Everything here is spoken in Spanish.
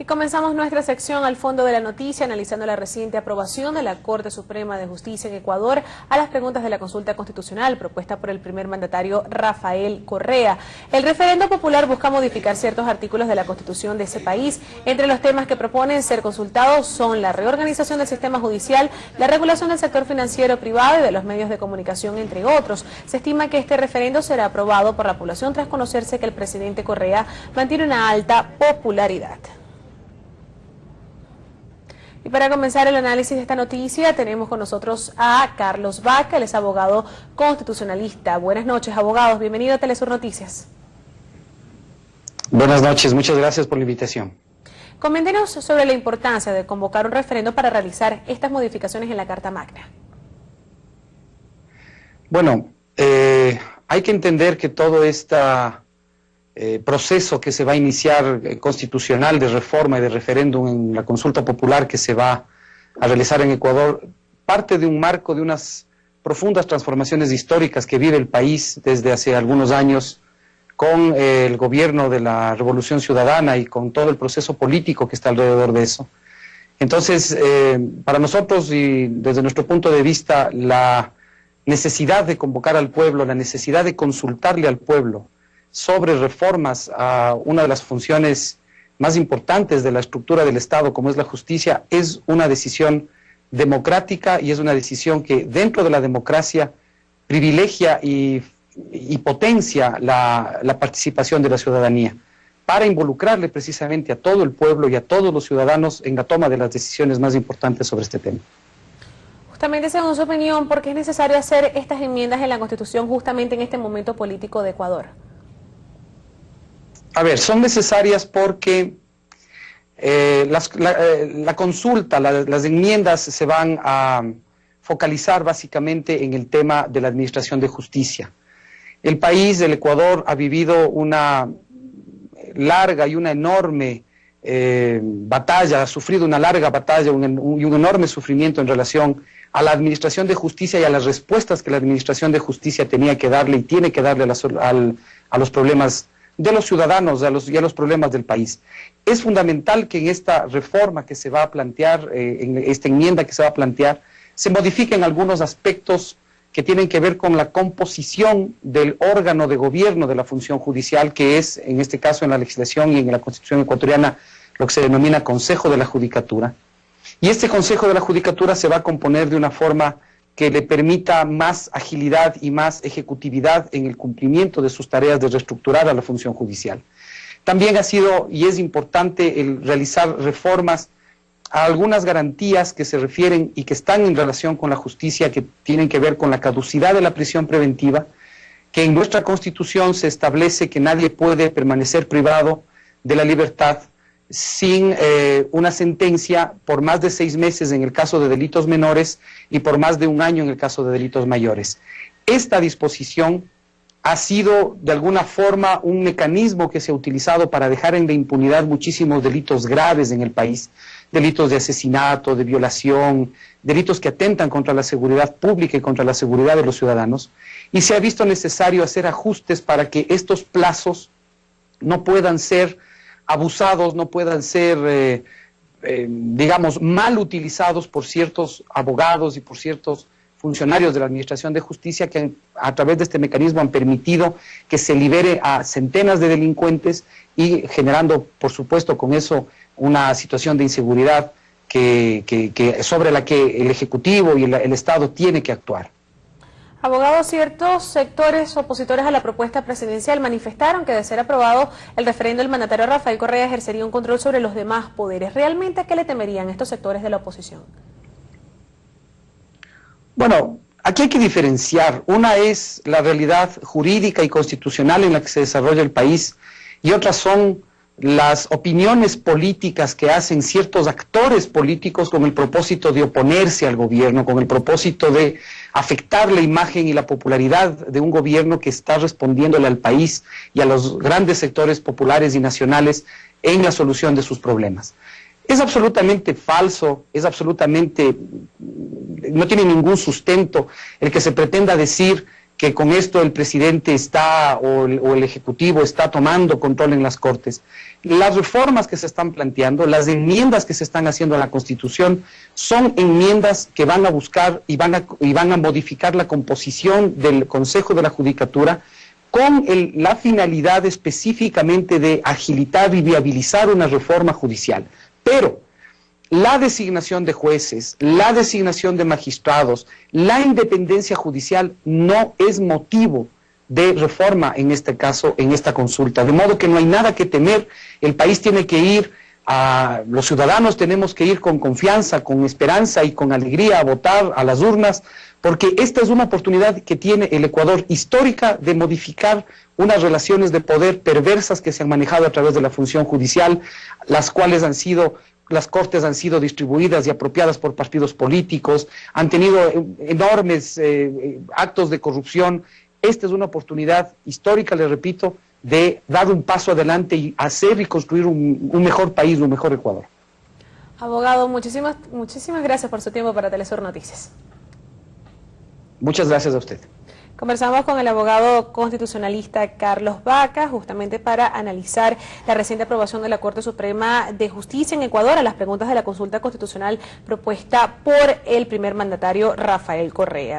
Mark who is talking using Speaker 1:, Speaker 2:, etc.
Speaker 1: Y comenzamos nuestra sección al fondo de la noticia, analizando la reciente aprobación de la Corte Suprema de Justicia en Ecuador a las preguntas de la consulta constitucional propuesta por el primer mandatario Rafael Correa. El referendo popular busca modificar ciertos artículos de la Constitución de ese país. Entre los temas que proponen ser consultados son la reorganización del sistema judicial, la regulación del sector financiero privado y de los medios de comunicación, entre otros. Se estima que este referendo será aprobado por la población tras conocerse que el presidente Correa mantiene una alta popularidad. Y para comenzar el análisis de esta noticia tenemos con nosotros a Carlos Vaca, él es abogado constitucionalista. Buenas noches, abogados, bienvenido a Telesur Noticias.
Speaker 2: Buenas noches, muchas gracias por la invitación.
Speaker 1: Coméntenos sobre la importancia de convocar un referendo para realizar estas modificaciones en la Carta Magna.
Speaker 2: Bueno, hay que entender que todo proceso que se va a iniciar constitucional de reforma y de referéndum en la consulta popular que se va a realizar en Ecuador parte de un marco de unas profundas transformaciones históricas que vive el país desde hace algunos años con el gobierno de la Revolución Ciudadana y con todo el proceso político que está alrededor de eso. Entonces, para nosotros y desde nuestro punto de vista, la necesidad de convocar al pueblo, la necesidad de consultarle al pueblo sobre reformas a una de las funciones más importantes de la estructura del Estado, como es la justicia, es una decisión democrática y es una decisión que dentro de la democracia privilegia y potencia la participación de la ciudadanía para involucrarle precisamente a todo el pueblo y a todos los ciudadanos en la toma de las decisiones más importantes sobre este tema.
Speaker 1: Justamente, según su opinión, ¿por qué es necesario hacer estas enmiendas en la Constitución justamente en este momento político de Ecuador?
Speaker 2: A ver, son necesarias porque la consulta, las enmiendas se van a focalizar básicamente en el tema de la administración de justicia. El país, el Ecuador, ha vivido una larga y una enorme batalla, ha sufrido una larga batalla y un enorme sufrimiento en relación a la administración de justicia y a las respuestas que la administración de justicia tenía que darle y tiene que darle a los problemas de los ciudadanos y a los problemas del país. Es fundamental que en esta reforma que se va a plantear, en esta enmienda que se va a plantear, se modifiquen algunos aspectos que tienen que ver con la composición del órgano de gobierno de la función judicial, que es, en este caso, en la legislación y en la Constitución ecuatoriana, lo que se denomina Consejo de la Judicatura. Y este Consejo de la Judicatura se va a componer de una forma que le permita más agilidad y más ejecutividad en el cumplimiento de sus tareas de reestructurar a la función judicial. También ha sido y es importante el realizar reformas a algunas garantías que se refieren y que están en relación con la justicia, que tienen que ver con la caducidad de la prisión preventiva, que en nuestra Constitución se establece que nadie puede permanecer privado de la libertad sin una sentencia por más de 6 meses en el caso de delitos menores y por más de 1 año en el caso de delitos mayores. Esta disposición ha sido de alguna forma un mecanismo que se ha utilizado para dejar en la impunidad muchísimos delitos graves en el país, delitos de asesinato, de violación, delitos que atentan contra la seguridad pública y contra la seguridad de los ciudadanos, y se ha visto necesario hacer ajustes para que estos plazos no puedan ser abusados, no puedan ser, digamos, mal utilizados por ciertos abogados y por ciertos funcionarios de la Administración de Justicia que a través de este mecanismo han permitido que se libere a centenas de delincuentes y generando, por supuesto, con eso una situación de inseguridad sobre la que el Ejecutivo y el Estado tiene que actuar.
Speaker 1: Abogados, ciertos sectores opositores a la propuesta presidencial manifestaron que de ser aprobado el referendo, el mandatario Rafael Correa ejercería un control sobre los demás poderes. ¿Realmente a qué le temerían estos sectores de la oposición?
Speaker 2: Bueno, aquí hay que diferenciar. Una es la realidad jurídica y constitucional en la que se desarrolla el país y otras son las opiniones políticas que hacen ciertos actores políticos con el propósito de oponerse al gobierno, con el propósito de afectar la imagen y la popularidad de un gobierno que está respondiéndole al país y a los grandes sectores populares y nacionales en la solución de sus problemas. Es absolutamente falso, no tiene ningún sustento el que se pretenda decir que con esto el presidente está o el Ejecutivo está tomando control en las Cortes. Las reformas que se están planteando, las enmiendas que se están haciendo a la Constitución, son enmiendas que van a buscar y van a modificar la composición del Consejo de la Judicatura con la finalidad específicamente de agilitar y viabilizar una reforma judicial. Pero la designación de jueces, la designación de magistrados, la independencia judicial no es motivo de reforma en este caso, en esta consulta. De modo que no hay nada que temer, el país tiene que ir, los ciudadanos tenemos que ir con confianza, con esperanza y con alegría a votar a las urnas, porque esta es una oportunidad que tiene el Ecuador histórica de modificar unas relaciones de poder perversas que se han manejado a través de la función judicial, las Cortes han sido distribuidas y apropiadas por partidos políticos, han tenido enormes actos de corrupción. Esta es una oportunidad histórica, les repito, de dar un paso adelante y hacer y construir un mejor país, un mejor Ecuador.
Speaker 1: Abogado, muchísimas gracias por su tiempo para Telesur Noticias.
Speaker 2: Muchas gracias a usted.
Speaker 1: Conversamos con el abogado constitucionalista Carlos Vaca, justamente para analizar la reciente aprobación de la Corte Suprema de Justicia en Ecuador a las preguntas de la consulta constitucional propuesta por el primer mandatario Rafael Correa.